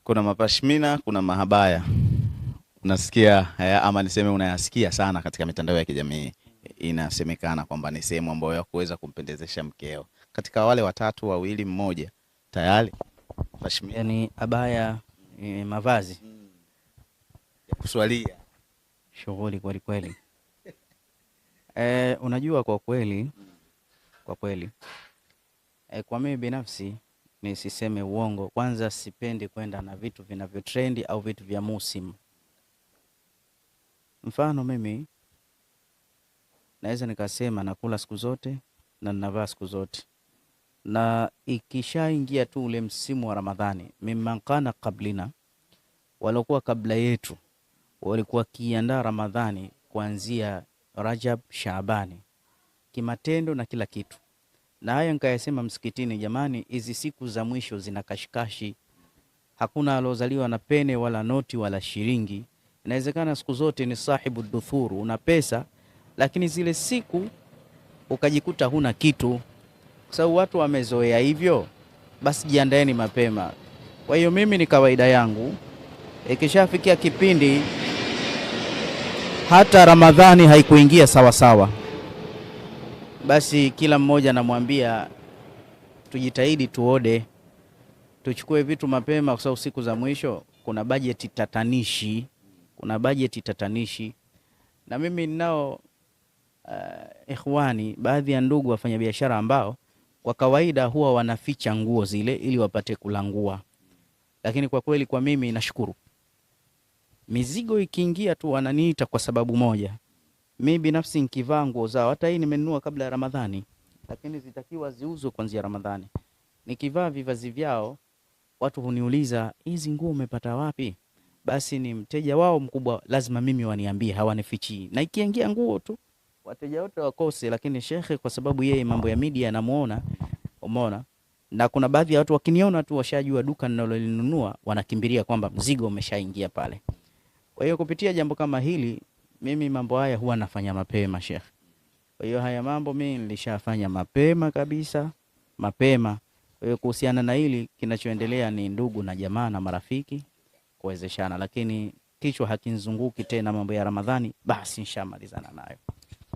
Kuna mapashmina, kuna mahabaya. Unasikia ama niseme unayasikia sana katika mitandao ya kijamii. Inasemekana kwamba ni sehemu ambayo ya kuweza kumpendezesha mkeo. Katika wale watatu, wawili mmoja tayari pashmina. Yani abaya mavazi Ya kuswalia. shughuli kweli kweli. Unajua kwa kweli, kwa kweli kwa mimi binafsi nisiseme uongo, kwanza sipendi kwenda na vitu vinavyo trendi au vitu vya musimu. Mfano mimi naweza nikasema nakula siku zote na ninavaa siku zote, na ikishaingia tu ule msimu wa Ramadhani, mimman kana qablina, walokuwa kabla yetu walikuwa kiandaa Ramadhani kuanzia Rajab, Shaabani, kimatendo na kila kitu. Na haya nikayasema msikitini, jamani, hizi siku za mwisho zina kashikashi. Hakuna alozaliwa na pene wala noti wala shilingi. Inawezekana siku zote ni sahibu duthuru, una pesa, lakini zile siku ukajikuta huna kitu, kwa sababu watu wamezoea hivyo. Basi jiandaeni mapema. Kwa hiyo mimi ni kawaida yangu, ikishafikia kipindi hata Ramadhani haikuingia sawa sawa, basi kila mmoja namwambia tujitahidi tuode, tuchukue vitu mapema, kwa sababu siku za mwisho kuna bajeti tatanishi, kuna bajeti tatanishi. Na mimi ninao ikhwani, baadhi ya ndugu wafanya biashara ambao kwa kawaida huwa wanaficha nguo zile ili wapate kulangua, lakini kwa kweli kwa mimi nashukuru, mizigo ikiingia tu wananiita kwa sababu moja. Mimi binafsi nikivaa nguo zao, hata hii nimenunua kabla ya Ramadhani, lakini zitakiwa ziuzwe kuanzia Ramadhani. Nikivaa vivazi vyao, watu huniuliza hizi nguo umepata wapi? Basi ni mteja wao mkubwa, lazima mimi waniambie, hawanifichi. Na ikiingia nguo tu wateja wote wakose, lakini shekhe kwa sababu yeye mambo ya media anamuona, umeona? Na kuna baadhi ya watu wakiniona tu washajua duka ninalolinunua, wanakimbilia kwamba mzigo umeshaingia pale. Kwa hiyo kupitia jambo kama hili, mimi mambo haya huwa nafanya mapema shekhe. Kwa hiyo haya mambo mimi nilishafanya mapema kabisa, mapema. Kwa hiyo kuhusiana na hili, kinachoendelea ni ndugu na jamaa na marafiki kuwezeshana, lakini kichwa hakinzunguki tena mambo ya Ramadhani, basi nishamalizana nayo.